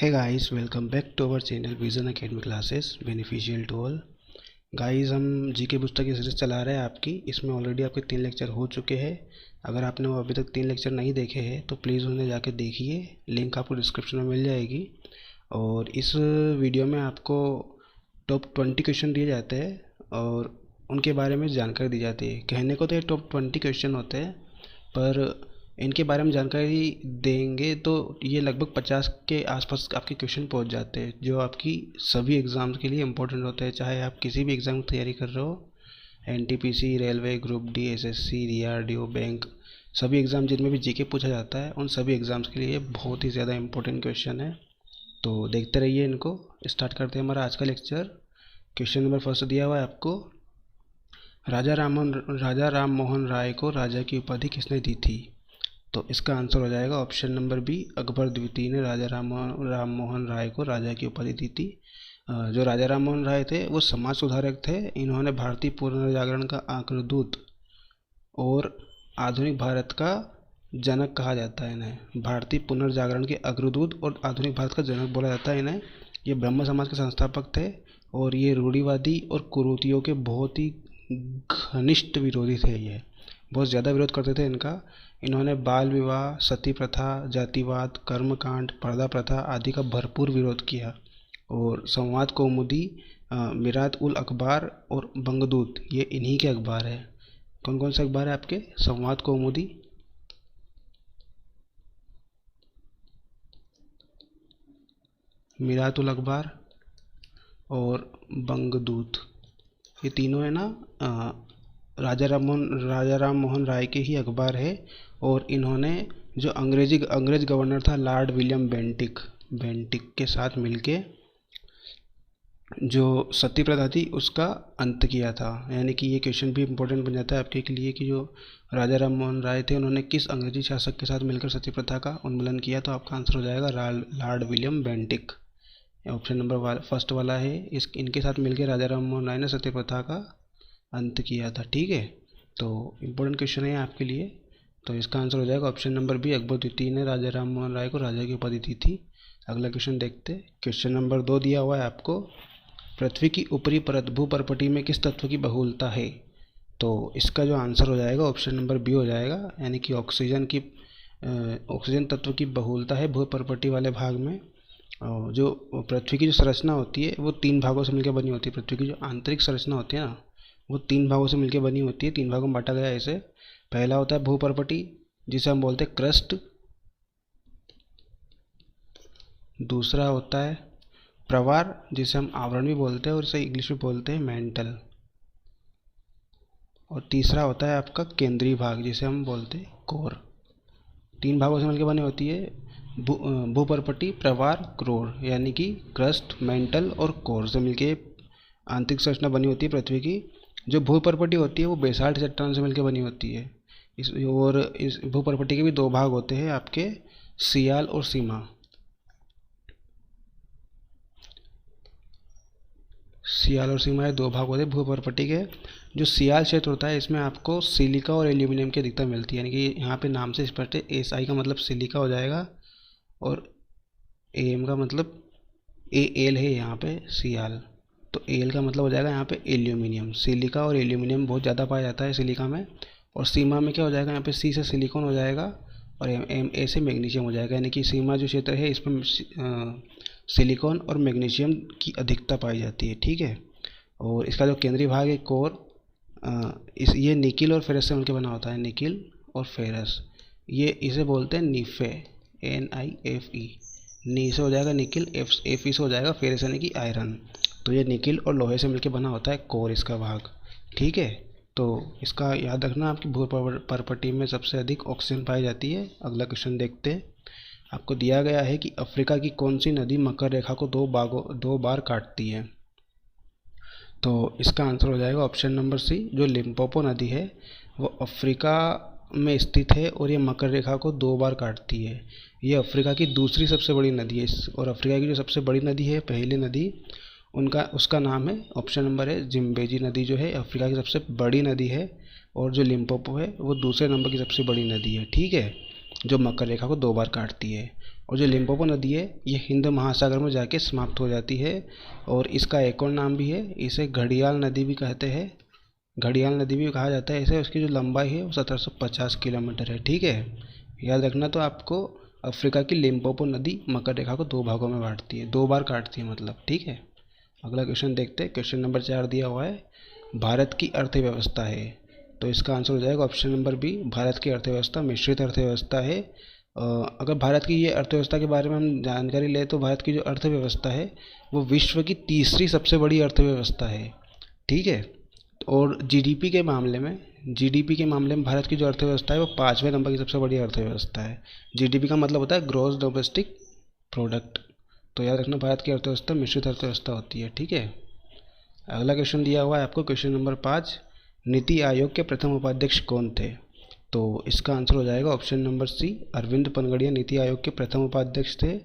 Hey guys, welcome back to our channel Vision Academy Classes beneficial to all। Guys हम GK पुस्तक की series चला रहे हैं आपकी। इसमें ऑलरेडी आपके 3 लेक्चर हो चुके हैं। अगर आपने वो अभी तक 3 लेक्चर नहीं देखे हैं तो प्लीज़ उन्हें जाके देखिए, लिंक आपको डिस्क्रिप्शन में मिल जाएगी। और इस वीडियो में आपको टॉप 20 क्वेश्चन दिए जाते हैं और उनके बारे में जानकारी दी जाती है। कहने को तो ये टॉप 20 क्वेश्चन होते हैं, पर इनके बारे में जानकारी देंगे तो ये लगभग 50 के आसपास आपके क्वेश्चन पहुंच जाते हैं, जो आपकी सभी एग्ज़ाम्स के लिए इम्पोर्टेंट होते हैं। चाहे आप किसी भी एग्ज़ाम की तैयारी कर रहे हो, NTPC, railway, group D, SSC, DRDO, bank, सभी एग्ज़ाम जिनमें भी जीके पूछा जाता है, उन सभी एग्ज़ाम्स के लिए बहुत ही ज़्यादा इम्पोर्टेंट क्वेश्चन है। तो देखते रहिए इनको। स्टार्ट करते हैं हमारा आज का लेक्चर। क्वेश्चन नंबर फर्स्ट दिया हुआ है आपको, राजा राम मोहन राय को राजा की उपाधि किसने दी थी? तो इसका आंसर हो जाएगा ऑप्शन नंबर बी, अकबर द्वितीय ने राजा राम मोहन राय को राजा की उपाधि दी थी। जो राजा राम मोहन राय थे वो समाज सुधारक थे। इन्होंने भारतीय पुनर्जागरण का अग्रदूत और आधुनिक भारत का जनक कहा जाता है इन्हें। भारतीय पुनर्जागरण के अग्रदूत और आधुनिक भारत का जनक बोला जाता है इन्हें। ये ब्रह्म समाज के संस्थापक थे और ये रूढ़िवादी और कुरीतियों के बहुत ही घनिष्ठ विरोधी थे। ये बहुत ज़्यादा विरोध करते थे इनका। इन्होंने बाल विवाह, सती प्रथा, जातिवाद, कर्मकांड, पर्दा प्रथा आदि का भरपूर विरोध किया। और संवाद कौमुदी, मिरात उल अखबार और बंगदूत, ये इन्हीं के अखबार है। कौन कौन से अखबार है आपके? संवाद कौमुदी, मिरात उल अखबार और बंगदूत, ये तीनों है ना राजा राम मोहन राय के ही अखबार है। और इन्होंने जो अंग्रेज गवर्नर था लॉर्ड विलियम बेंटिक के साथ मिलके जो सती प्रथा थी उसका अंत किया था। यानी कि ये क्वेश्चन भी इम्पोर्टेंट बन जाता है आपके लिए कि जो राजा राम मोहन राय थे उन्होंने किस अंग्रेजी शासक के साथ मिलकर सती प्रथा का उन्मूलन किया? तो आपका आंसर हो जाएगा Lord William Bentinck. Option number first वाला है, इनके साथ मिलकर राजा राम मोहन राय ने सती प्रथा का अंत किया था। ठीक है, तो इम्पोर्टेंट क्वेश्चन है आपके लिए। तो इसका आंसर हो जाएगा ऑप्शन नंबर बी, अकबर द्वितीय ने राजा राम मोहन राय को राजा की उपाधि दी थी। अगला क्वेश्चन देखते हैं। क्वेश्चन नंबर 2 दिया हुआ है आपको, पृथ्वी की ऊपरी परत भूपर्पटी में किस तत्व की बहुलता है? तो इसका जो आंसर हो जाएगा ऑप्शन नंबर बी हो जाएगा, यानी कि ऑक्सीजन तत्व की बहुलता है भूपर्पटी वाले भाग में। और जो पृथ्वी की जो संरचना होती है वो 3 भागों से मिलकर बनी होती है। पृथ्वी की जो आंतरिक संरचना होती है ना, वो 3 भागों से मिलकर बनी होती है। 3 भागों में बांटा गया है इसे। पहला होता है भूपर्पटी, जिसे हम बोलते हैं क्रस्ट। दूसरा होता है प्रवार, जिसे हम आवरण भी बोलते हैं और इसे इंग्लिश में बोलते हैं मेंटल। और तीसरा होता है आपका केंद्रीय भाग, जिसे हम बोलते हैं कोर। 3 भागों से मिलकर बनी होती है भूपर्पटी, प्रवार, कोर, यानी कि क्रस्ट, मेंटल और कोर से मिलकर आंतरिक संरचना बनी होती है पृथ्वी की। जो भूपर्पटी होती है वो बेसाल्ट चट्टान से मिलकर बनी होती है। इस भूपर्पटी के भी 2 भाग होते हैं आपके, सियाल और सीमा। सियाल और सीमा ये 2 भाग होते हैं भूपर्पटी के। जो सियाल क्षेत्र होता है इसमें आपको सिलिका और एल्यूमिनियम की अधिकता मिलती है। यानी कि यहाँ पे नाम से स्पष्ट है, SI का मतलब सिलिका हो जाएगा और AM का मतलब AL है यहाँ पे सियाल, तो AL का मतलब हो जाएगा यहाँ पे एल्यूमिनियम। सिलिका और एल्यूमिनियम बहुत ज़्यादा पाया जाता है सिलिका में। और सीमा में क्या हो जाएगा? यहाँ पे C से सिलिकॉन हो जाएगा और A से मैग्नीशियम हो जाएगा। यानी कि सीमा जो क्षेत्र है इसमें सिलिकॉन और मैग्नीशियम की अधिकता पाई जाती है। ठीक है, और इसका जो केंद्रीय भाग है कोर, ये निकिल और फेरस से मिलकर बना होता है। निकिल और फेरस, ये इसे बोलते हैं नीफे, NIFE। नी से हो जाएगा निकिल, FE से हो जाएगा फेरस यानी कि आयरन। तो ये निकिल और लोहे से मिलकर बना होता है कोर, इसका भाग। ठीक है, तो इसका याद रखना, आपकी भूपर्पटी में सबसे अधिक ऑक्सीजन पाई जाती है। अगला क्वेश्चन देखते हैं। आपको दिया गया है कि अफ्रीका की कौन सी नदी मकर रेखा को 2 बार काटती है? तो इसका आंसर हो जाएगा ऑप्शन नंबर सी, जो लिम्पोपो नदी है वो अफ्रीका में स्थित है और ये मकर रेखा को 2 बार काटती है। ये अफ्रीका की दूसरी सबसे बड़ी नदी है। और अफ्रीका की जो सबसे बड़ी नदी है, पहली नदी, उसका नाम है, ऑप्शन नंबर है जिम्बेजी नदी, जो है अफ्रीका की सबसे बड़ी नदी है। और जो लिम्पोपो है वो दूसरे नंबर की सबसे बड़ी नदी है। ठीक है, जो मकर रेखा को 2 बार काटती है। और जो लिम्पोपो नदी है ये हिंद महासागर में जाके समाप्त हो जाती है। और इसका एक और नाम भी है, इसे घड़ियाल नदी भी कहते हैं, घड़ियाल नदी भी कहा जाता है इसे। उसकी जो लंबाई है वो 1750 किलोमीटर है। ठीक है, याद रखना। तो आपको अफ्रीका की लिम्पोपो नदी मकर रेखा को 2 भागों में बांटती है, 2 बार काटती है मतलब। ठीक है, अगला क्वेश्चन देखते हैं। क्वेश्चन नंबर 4 दिया हुआ है, भारत की अर्थव्यवस्था है। तो इसका आंसर हो जाएगा ऑप्शन नंबर बी, भारत की अर्थव्यवस्था मिश्रित अर्थव्यवस्था है। अगर भारत की ये अर्थव्यवस्था के बारे में हम जानकारी लें तो भारत की जो अर्थव्यवस्था है वो विश्व की तीसरी सबसे बड़ी अर्थव्यवस्था है। ठीक है, और जीडीपी के मामले में भारत की जो अर्थव्यवस्था है वो 5वें नंबर की सबसे बड़ी अर्थव्यवस्था है। जीडीपी का मतलब होता है ग्रॉस डोमेस्टिक प्रोडक्ट। तो याद रखना, भारत की अर्थव्यवस्था मिश्रित अर्थव्यवस्था होती है। ठीक है, अगला क्वेश्चन दिया हुआ है आपको, क्वेश्चन नंबर 5, नीति आयोग के प्रथम उपाध्यक्ष कौन थे? तो इसका आंसर हो जाएगा option number C, Arvind Panagariya NITI Aayog के प्रथम उपाध्यक्ष थे।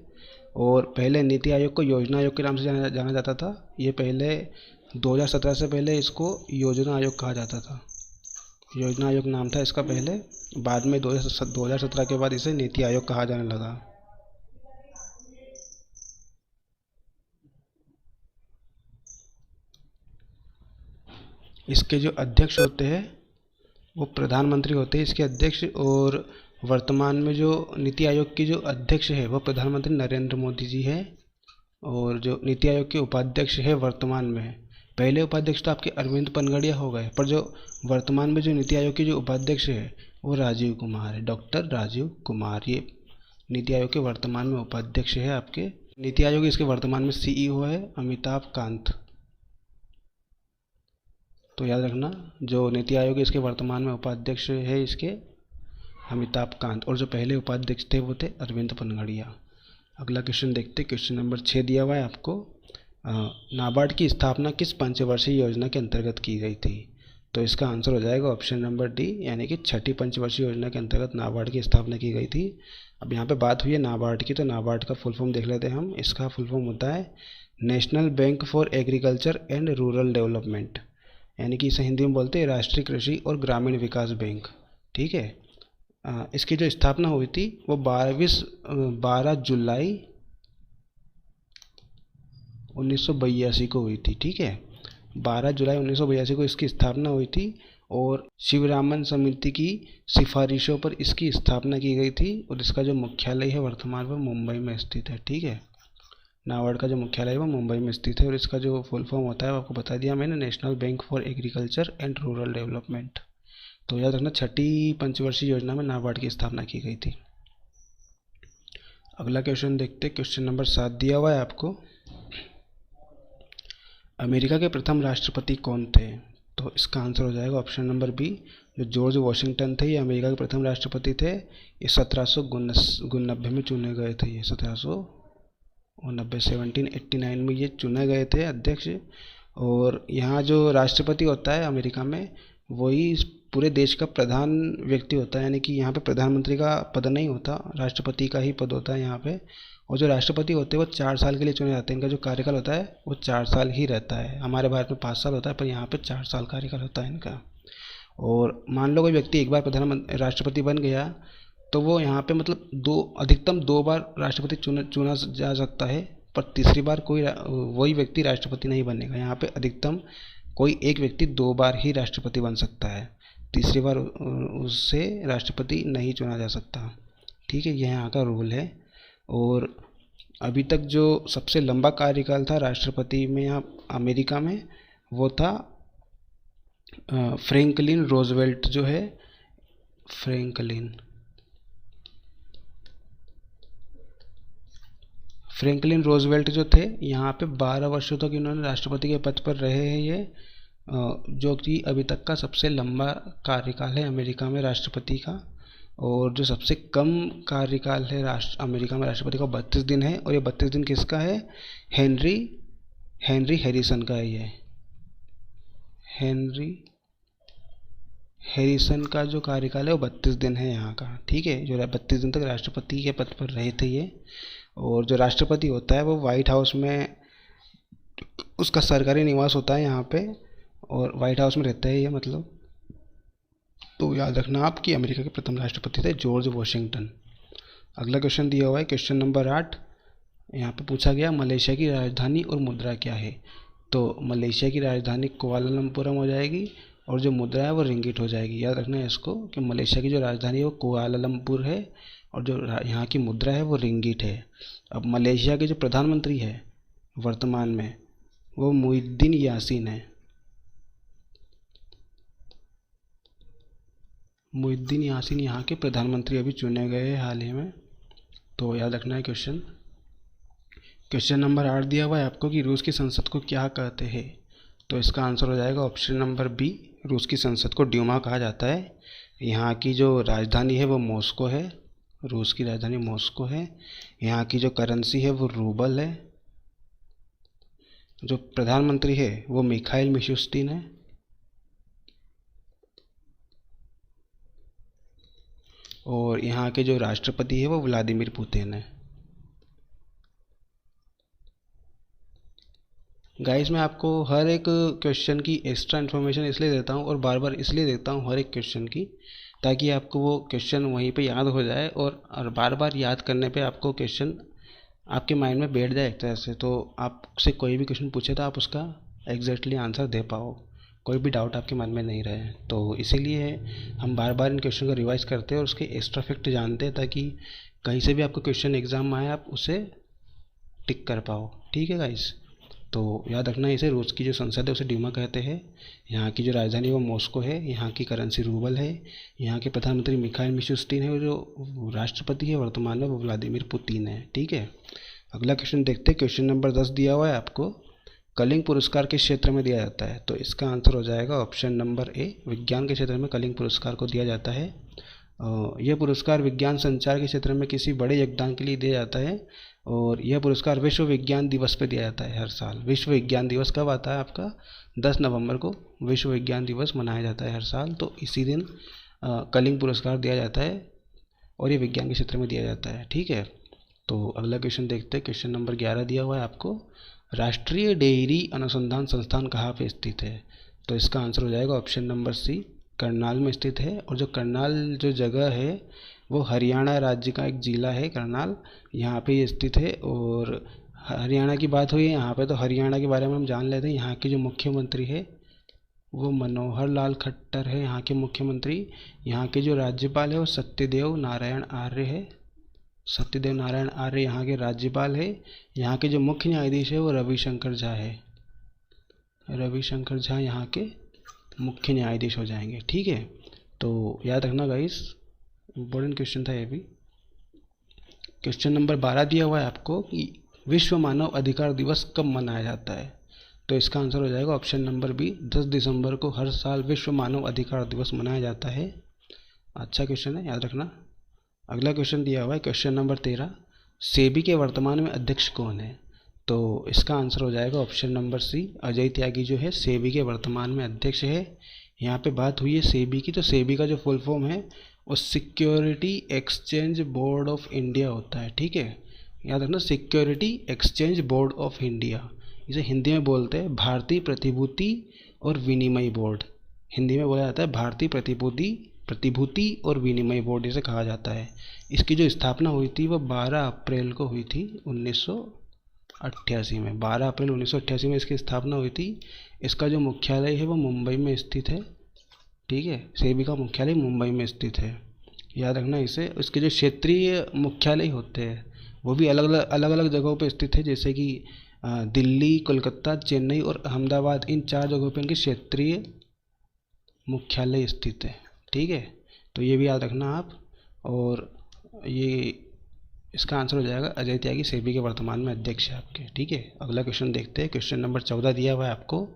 और पहले नीति आयोग को योजना आयोग के नाम से जाना जाता था। ये पहले 2017 से पहले इसको योजना आयोग कहा जाता था, योजना आयोग नाम था इसका पहले। बाद में 2017 के बाद इसे नीति आयोग कहा जाने लगा। इसके जो अध्यक्ष होते हैं वो प्रधानमंत्री होते हैं, इसके अध्यक्ष। और वर्तमान में जो नीति आयोग की जो अध्यक्ष है वो प्रधानमंत्री नरेंद्र मोदी जी है। और जो नीति आयोग के उपाध्यक्ष है वर्तमान में, पहले उपाध्यक्ष तो आपके अरविंद पनगड़िया हो गए, पर जो वर्तमान में जो नीति आयोग के जो उपाध्यक्ष है वो राजीव कुमार है, डॉक्टर राजीव कुमार। ये नीति आयोग के वर्तमान में उपाध्यक्ष है आपके। नीति आयोग इसके वर्तमान में सीईओ है अमिताभ कांत। तो याद रखना, जो नीति आयोग है इसके वर्तमान में उपाध्यक्ष है इसके अमिताभ कांत, और जो पहले उपाध्यक्ष थे वो थे अरविंद पनगड़िया। अगला क्वेश्चन देखते, क्वेश्चन नंबर 6 दिया हुआ है आपको, नाबार्ड की स्थापना किस पंचवर्षीय योजना के अंतर्गत की गई थी? तो इसका आंसर हो जाएगा ऑप्शन नंबर डी, यानी कि 6ठी पंचवर्षीय योजना के अंतर्गत नाबार्ड की स्थापना की गई थी। अब यहाँ पे बात हुई है नाबार्ड की, तो नाबार्ड का फुल फॉर्म देख लेते हैं हम। इसका फुल फॉर्म होता है national bank for agriculture and rural development, यानी कि इसे हिंदी में बोलते हैं राष्ट्रीय कृषि और ग्रामीण विकास बैंक। ठीक है, इसकी जो स्थापना हुई थी वो 12 जुलाई 1982 को हुई थी। ठीक है, 12 जुलाई 1982 को इसकी स्थापना हुई थी। और शिवरामन समिति की सिफारिशों पर इसकी स्थापना की गई थी। और इसका जो मुख्यालय है वर्तमान में मुंबई में स्थित है। ठीक है, नाबार्ड का जो मुख्यालय है वो मुंबई में स्थित है। और इसका जो फुल फॉर्म होता है वो आपको बता दिया मैंने, national bank for agriculture and rural development. तो याद रखना, 6ठी पंचवर्षीय योजना में नाबार्ड की स्थापना की गई थी। अगला क्वेश्चन देखते, क्वेश्चन नंबर 7 दिया हुआ है आपको, अमेरिका के प्रथम राष्ट्रपति कौन थे? तो इसका आंसर हो जाएगा ऑप्शन नंबर बी, जो जॉर्ज वॉशिंगटन थे, ये अमेरिका के प्रथम राष्ट्रपति थे। ये 1789 में चुने गए थे। ये 1789 में ये चुने गए थे अध्यक्ष। और यहाँ जो राष्ट्रपति होता है अमेरिका में, वही पूरे देश का प्रधान व्यक्ति होता है, यानी कि यहाँ पे प्रधानमंत्री का पद नहीं होता, राष्ट्रपति का ही पद होता है यहाँ पे। और जो राष्ट्रपति होते हैं वो 4 साल के लिए चुने जाते हैं। इनका जो कार्यकाल होता है वो 4 साल ही रहता है। हमारे भारत में 5 साल होता है, पर यहाँ पे 4 साल कार्यकाल होता है इनका। और मान लो कोई व्यक्ति एक बार प्रधानमंत्री राष्ट्रपति बन गया तो वो यहाँ पे मतलब अधिकतम 2 बार राष्ट्रपति चुना जा सकता है, पर तीसरी बार कोई वही व्यक्ति राष्ट्रपति नहीं बनेगा। यहाँ पे अधिकतम कोई एक व्यक्ति 2 बार ही राष्ट्रपति बन सकता है, तीसरी बार उससे राष्ट्रपति नहीं चुना जा सकता। ठीक है, यह यहाँ का रूल है। और अभी तक जो सबसे लंबा कार्यकाल था राष्ट्रपति में यहाँ अमेरिका में, वो था फ्रैंकलिन रोजवेल्ट जो है, फ्रैंकलिन रोजवेल्ट जो थे, यहाँ पे 12 वर्षों तक इन्होंने राष्ट्रपति के पद पर रहे हैं ये, जो कि अभी तक का सबसे लंबा कार्यकाल है अमेरिका में राष्ट्रपति का। और जो सबसे कम कार्यकाल है अमेरिका में राष्ट्रपति का 32 दिन है। और ये 32 दिन किसका है? हेनरी हैरिसन का है। ये हेनरी हैरिसन का जो कार्यकाल है वो 32 दिन है यहाँ का। ठीक है, जो 32 दिन तक राष्ट्रपति के पद पर रहे थे ये। और जो राष्ट्रपति होता है वो व्हाइट हाउस में उसका सरकारी निवास होता है यहाँ पे, और व्हाइट हाउस में रहता है ये मतलब। तो याद रखना आप कि अमेरिका के प्रथम राष्ट्रपति थे जॉर्ज वॉशिंगटन। अगला क्वेश्चन दिया हुआ है क्वेश्चन नंबर 8। यहाँ पे पूछा गया मलेशिया की राजधानी और मुद्रा क्या है। तो मलेशिया की राजधानी कुआलालंपुरम हो जाएगी और जो मुद्रा है वो रिंगिट हो जाएगी। याद रखना है इसको कि मलेशिया की जो राजधानी है वो कुआलालंपुर है और जो यहाँ की मुद्रा है वो रिंगिट है। अब मलेशिया के जो प्रधानमंत्री है वर्तमान में वो मुहिद्दीन यासीन है। मुहिद्दीन यासीन यहाँ के प्रधानमंत्री अभी चुने गए हैं हाल ही में। तो याद रखना है क्वेश्चन। क्वेश्चन नंबर 8 दिया हुआ है आपको कि रूस की संसद को क्या कहते हैं। तो इसका आंसर हो जाएगा ऑप्शन नंबर बी। रूस की संसद को ड्यूमा कहा जाता है। यहाँ की जो राजधानी है वो मॉस्को है। रूस की राजधानी मॉस्को है। यहाँ की जो करेंसी है वो रूबल है। जो प्रधानमंत्री है वो मिखाइल मिशुस्तिन है। और यहाँ के जो राष्ट्रपति है वो व्लादिमीर पुतिन है। गाइस मैं आपको हर एक क्वेश्चन की एक्स्ट्रा इन्फॉर्मेशन इसलिए देता हूँ और बार बार इसलिए देता हूँ हर एक क्वेश्चन की, ताकि आपको वो क्वेश्चन वहीं पे याद हो जाए और बार बार याद करने पे आपको क्वेश्चन आपके माइंड में बैठ जाए एक तरह से। तो आपसे कोई भी क्वेश्चन पूछे तो आप उसका एग्जैक्टली आंसर दे पाओ, कोई भी डाउट आपके मन में नहीं रहे। तो इसीलिए हम बार बार इन क्वेश्चन को रिवाइज करते हैं और उसके एक्स्ट्रा फैक्ट जानते हैं, ताकि कहीं से भी आपको क्वेश्चन एग्जाम में आए आप उसे टिक कर पाओ। ठीक है गाइस, तो याद रखना इसे रूस की जो संसद है उसे ड्यूमा कहते हैं। यहाँ की जो राजधानी है वो मॉस्को है। यहाँ की करेंसी रूबल है। यहाँ के प्रधानमंत्री मिखाइल मिशुस्तिन है और जो राष्ट्रपति है वर्तमान में वो व्लादिमीर पुतिन है। ठीक है, अगला क्वेश्चन देखते हैं। क्वेश्चन नंबर 10 दिया हुआ है आपको, कलिंग पुरस्कार किस क्षेत्र में दिया जाता है। तो इसका आंसर हो जाएगा ऑप्शन नंबर ए। विज्ञान के क्षेत्र में कलिंग पुरस्कार को दिया जाता है। यह पुरस्कार विज्ञान संचार के क्षेत्र में किसी बड़े योगदान के लिए दिया जाता है और यह पुरस्कार विश्व विज्ञान दिवस पे दिया जाता है हर साल। विश्व विज्ञान दिवस कब आता है आपका? 10 नवंबर को विश्व विज्ञान दिवस मनाया जाता है हर साल। तो इसी दिन कलिंग पुरस्कार दिया जाता है और ये विज्ञान के क्षेत्र में दिया जाता है। ठीक है, तो अगला क्वेश्चन देखते हैं। क्वेश्चन नंबर 11 दिया हुआ है आपको, राष्ट्रीय डेयरी अनुसंधान संस्थान कहाँ पे स्थित है। तो इसका आंसर हो जाएगा ऑप्शन नंबर सी। करनाल में स्थित है। और जो करनाल जो जगह है वो हरियाणा राज्य का एक ज़िला है करनाल, यहाँ पे ये स्थित है। और हरियाणा की बात हुई है यहाँ पे, तो हरियाणा के बारे में हम जान लेते हैं। यहाँ के जो मुख्यमंत्री है वो मनोहर लाल खट्टर है यहाँ के मुख्यमंत्री। यहाँ के जो राज्यपाल है वो सत्यदेव नारायण आर्य है। सत्यदेव नारायण आर्य यहाँ के राज्यपाल है। यहाँ के जो मुख्य न्यायाधीश है वो रविशंकर झा है। रविशंकर झा यहाँ के मुख्य न्यायाधीश हो जाएंगे। ठीक है, तो याद रखना गाइस, इम्पोर्टेंट क्वेश्चन था ये भी। क्वेश्चन नंबर 12 दिया हुआ है आपको कि विश्व मानव अधिकार दिवस कब मनाया जाता है। तो इसका आंसर हो जाएगा ऑप्शन नंबर बी। 10 दिसंबर को हर साल विश्व मानव अधिकार दिवस मनाया जाता है। अच्छा क्वेश्चन है, याद रखना। अगला क्वेश्चन दिया हुआ है क्वेश्चन नंबर 13, सेबी के वर्तमान में अध्यक्ष कौन है। तो इसका आंसर हो जाएगा ऑप्शन नंबर सी। अजय त्यागी जो है सेबी के वर्तमान में अध्यक्ष है। यहाँ पे बात हुई है सेबी की, तो सेबी का जो फुल फॉर्म है वो security exchange board of India होता है। ठीक है, याद रखना, security exchange board of India, इसे हिंदी में बोलते हैं भारतीय प्रतिभूति और विनिमय बोर्ड। हिंदी में बोला जाता है भारतीय प्रतिभूति और विनिमय बोर्ड इसे कहा जाता है। इसकी जो स्थापना हुई थी वो 12 अप्रैल को हुई थी 1988 में। 12 अप्रैल 1988 में इसकी स्थापना हुई थी। इसका जो मुख्यालय है वो मुंबई में स्थित है। ठीक है, सेबी का मुख्यालय मुंबई में स्थित है, याद रखना इसे। इसके जो क्षेत्रीय मुख्यालय होते हैं वो भी अलग अलग जगहों पे स्थित है, जैसे कि दिल्ली, कोलकाता, चेन्नई और अहमदाबाद। इन 4 जगहों पे इनके क्षेत्रीय मुख्यालय स्थित है। ठीक है, तो ये भी याद रखना आप। और ये इसका आंसर हो जाएगा अजय त्यागी सेबी के वर्तमान में अध्यक्ष है आपके। ठीक है, अगला क्वेश्चन देखते हैं। क्वेश्चन नंबर 14 दिया हुआ है आपको,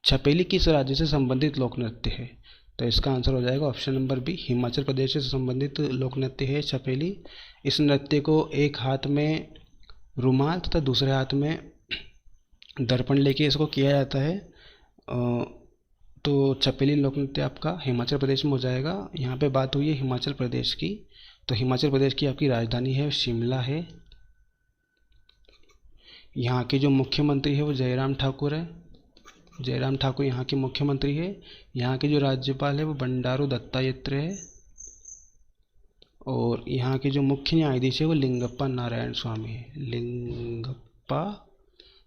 छपेली किस राज्य से संबंधित लोक नृत्य है। तो इसका आंसर हो जाएगा option number B. Himachal Pradesh से संबंधित लोक नृत्य है छपेली। इस नृत्य को एक हाथ में रुमाल तथा दूसरे हाथ में दर्पण लेके इसको किया जाता है। तो छपेली लोक नृत्य आपका हिमाचल प्रदेश में हो जाएगा। यहाँ पे बात हुई है हिमाचल प्रदेश की, तो हिमाचल प्रदेश की आपकी राजधानी है शिमला है। यहाँ के जो मुख्यमंत्री है वो जयराम ठाकुर है। जयराम ठाकुर यहाँ के मुख्यमंत्री है। यहाँ के जो राज्यपाल है वो बंडारू दत्तात्रेय है। और यहाँ के जो मुख्य न्यायाधीश है वो लिंगप्पा नारायण स्वामी है। लिंगप्पा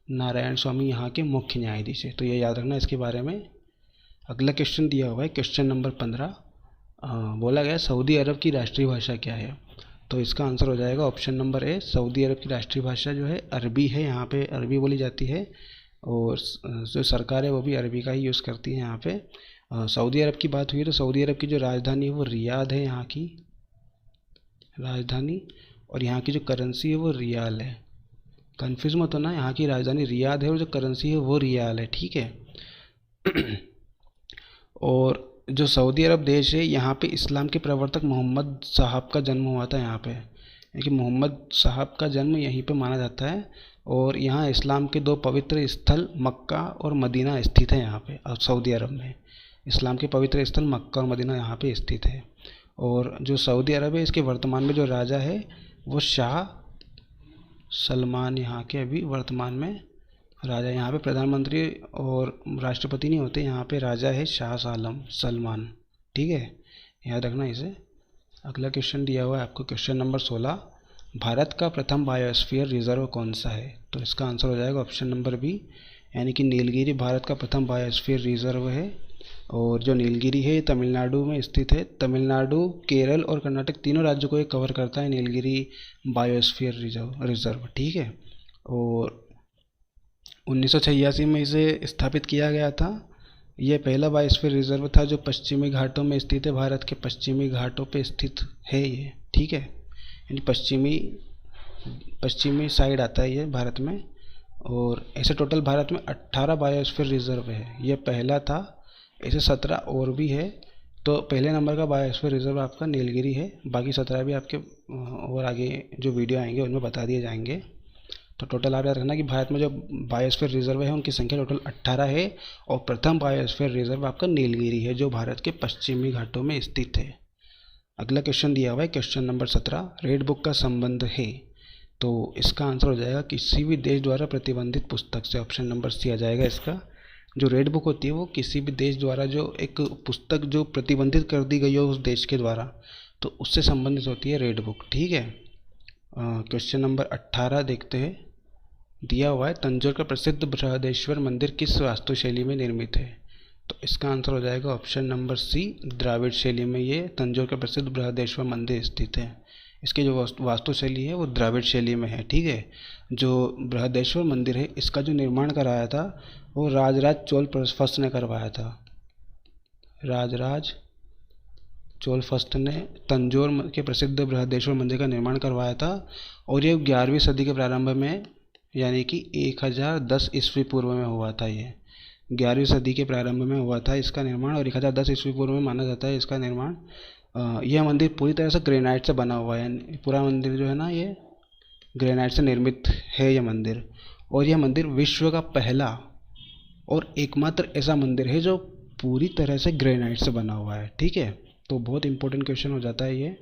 नारायण स्वामी यहाँ के मुख्य न्यायाधीश है, तो ये याद रखना इसके बारे में। अगला क्वेश्चन दिया हुआ है क्वेश्चन नंबर 15। बोला गया सऊदी अरब की राष्ट्रीय भाषा क्या है, तो इसका आंसर हो जाएगा ऑप्शन नंबर ए। सऊदी अरब की राष्ट्रीय भाषा जो है अरबी है, यहाँ पे अरबी बोली जाती है और जो सरकार है वो भी अरबी का ही यूज़ करती है यहाँ पे। सऊदी अरब की बात हुई तो सऊदी अरब की जो राजधानी है वो रियाद है, यहाँ की राजधानी, और यहाँ की जो करेंसी है वो रियाल है। कन्फ्यूज मत होना, यहाँ की राजधानी रियाद है और जो करेंसी है वो रियाल है, ठीक है। और जो सऊदी अरब देश है यहाँ पे इस्लाम के प्रवर्तक मोहम्मद साहब का जन्म हुआ था यहाँ पे, यानी मोहम्मद साहब का जन्म यहीं पे माना जाता है। और यहाँ इस्लाम के 2 पवित्र स्थल मक्का और मदीना स्थित है यहाँ पे। और सऊदी अरब में इस्लाम के पवित्र स्थल मक्का और मदीना यहाँ पे स्थित है। और जो सऊदी अरब है इसके वर्तमान में जो राजा है वो शाह सलमान यहाँ के अभी वर्तमान में राजा। यहाँ पे प्रधानमंत्री और राष्ट्रपति नहीं होते, यहाँ पे राजा है शाह सलमान, ठीक है, याद रखना इसे। अगला क्वेश्चन दिया हुआ है आपको क्वेश्चन नंबर 16। भारत का प्रथम बायोस्फीयर रिजर्व कौन सा है, तो इसका आंसर हो जाएगा ऑप्शन नंबर बी, यानी कि नीलगिरी भारत का प्रथम बायोस्फीयर रिजर्व है। और जो नीलगिरी है तमिलनाडु में स्थित है। तमिलनाडु, केरल और कर्नाटक तीनों राज्यों को ये कवर करता है नीलगिरी बायोस्फीयर रिजर्व, ठीक है। और 1986 में इसे स्थापित किया गया था। यह पहला बायोस्फीयर रिजर्व था जो पश्चिमी घाटों में स्थित है, भारत के पश्चिमी घाटों पे स्थित है ये, ठीक है, यानी पश्चिमी साइड आता है ये भारत में। और ऐसे टोटल भारत में 18 बायोस्फीयर रिजर्व है, ये पहला था। ऐसे 17 और भी है, तो पहले नंबर का बायोस्फीयर रिजर्व आपका नीलगिरी है, बाकी 17 भी आपके और आगे जो वीडियो आएंगे उनमें बता दिए जाएंगे। तो टोटल आप याद रखना कि भारत में जो बायोस्फीयर रिजर्व है उनकी संख्या टोटल 18 है और प्रथम बायोस्फीयर रिजर्व आपका नीलगिरी है जो भारत के पश्चिमी घाटों में स्थित है। अगला क्वेश्चन दिया हुआ है क्वेश्चन नंबर 17। रेड बुक का संबंध है, तो इसका आंसर हो जाएगा किसी भी देश द्वारा प्रतिबंधित पुस्तक से। ऑप्शन नंबर सी आ जाएगा इसका। जो रेड बुक होती है वो किसी भी देश द्वारा जो एक पुस्तक जो प्रतिबंधित कर दी गई हो उस देश के द्वारा, तो उससे संबंधित होती है रेड बुक, ठीक है। क्वेश्चन नंबर 18 देखते हैं। दिया हुआ है तंजौर का प्रसिद्ध बृहदेश्वर मंदिर किस वास्तुशैली में निर्मित है, तो इसका आंसर हो जाएगा ऑप्शन नंबर सी, द्राविड़ शैली में ये तंजौर का प्रसिद्ध बृहदेश्वर मंदिर स्थित है। इसकी जो वास्तुशैली है वो द्राविड़ शैली में है, ठीक है। जो बृहदेश्वर मंदिर है इसका जो निर्माण कराया था वो राजराज चोल फर्स्ट ने करवाया था। राजराज चोल फर्स्ट ने तंजौर के प्रसिद्ध बृहदेश्वर मंदिर का निर्माण करवाया था और ये 11वीं सदी के प्रारंभ में, यानी कि 1010 ईस्वी पूर्व में हुआ था। ये 11वीं सदी के प्रारंभ में हुआ था इसका निर्माण और 1010 ईस्वी पूर्व में माना जाता है इसका निर्माण। यह मंदिर पूरी तरह से ग्रेनाइट से बना हुआ है, पूरा मंदिर जो है ना ये ग्रेनाइट से निर्मित है ये मंदिर। और यह मंदिर विश्व का पहला और एकमात्र ऐसा मंदिर है जो पूरी तरह से ग्रेनाइट से बना हुआ है, ठीक है। तो बहुत इंपॉर्टेंट क्वेश्चन हो जाता है ये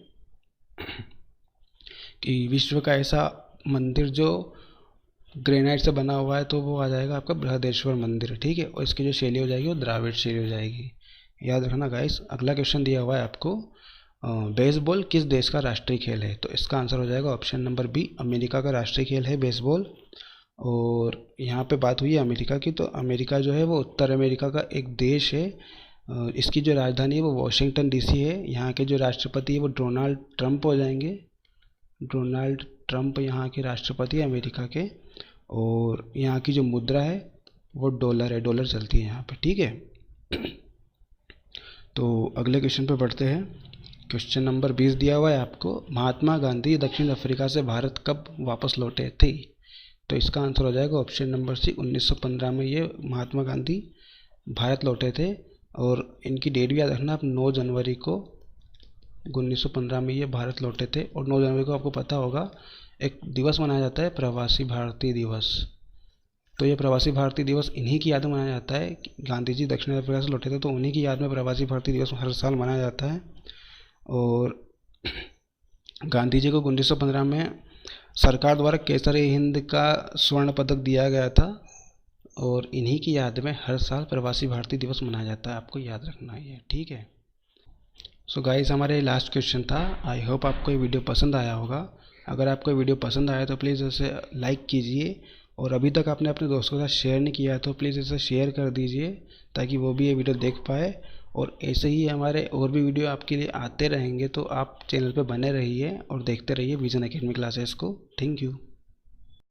कि विश्व का ऐसा मंदिर जो ग्रेनाइट से बना हुआ है, तो वो आ जाएगा आपका बृहदेश्वर मंदिर, ठीक है। और इसकी जो शैली हो जाएगी वो द्राविड़ शैली हो जाएगी, याद रखना गाइस। अगला क्वेश्चन दिया हुआ है आपको, बेसबॉल किस देश का राष्ट्रीय खेल है, तो इसका आंसर हो जाएगा ऑप्शन नंबर बी, अमेरिका का राष्ट्रीय खेल है बेसबॉल। और यहाँ पे बात हुई है अमेरिका की, तो अमेरिका जो है वो उत्तर अमेरिका का एक देश है। इसकी जो राजधानी है वो वॉशिंगटन डीसी है। यहाँ के जो राष्ट्रपति है वो डोनाल्ड ट्रंप हो जाएंगे। डोनाल्ड ट्रंप यहाँ के राष्ट्रपति है अमेरिका के। और यहाँ की जो मुद्रा है वो डॉलर है, डॉलर चलती है यहाँ पे, ठीक है। तो अगले क्वेश्चन पे बढ़ते हैं। क्वेश्चन नंबर 20 दिया हुआ है आपको, महात्मा गांधी दक्षिण अफ्रीका से भारत कब वापस लौटे थे, तो इसका आंसर हो जाएगा ऑप्शन नंबर सी, 1915 में ये महात्मा गांधी भारत लौटे थे। और इनकी डेट भी याद रखना आप, 9 जनवरी को 1915 में ये भारत लौटे थे। और 9 जनवरी को आपको पता होगा एक दिवस मनाया जाता है प्रवासी भारतीय दिवस। तो ये प्रवासी भारतीय दिवस इन्हीं की याद में मनाया जाता है। गांधी जी दक्षिण अफ्रीका से लौटे थे तो उन्हीं की याद में प्रवासी भारतीय दिवस हर साल मनाया जाता है। और गांधी जी को 1915 में सरकार द्वारा केसर हिंद का स्वर्ण पदक दिया गया था और इन्हीं की याद में हर साल प्रवासी भारतीय दिवस मनाया जाता है, आपको याद रखना है ये, ठीक है। सो गाइस हमारे लास्ट क्वेश्चन था। आई होप आपको ये वीडियो पसंद आया होगा। अगर आपको ये वीडियो पसंद आया तो प्लीज़ इसे लाइक कीजिए, और अभी तक आपने अपने दोस्तों के साथ शेयर नहीं किया है तो प्लीज़ इसे शेयर कर दीजिए ताकि वो भी ये वीडियो देख पाए। और ऐसे ही हमारे और भी वीडियो आपके लिए आते रहेंगे, तो आप चैनल पे बने रहिए और देखते रहिए विज़न एकेडमी क्लासेस को। Thank you.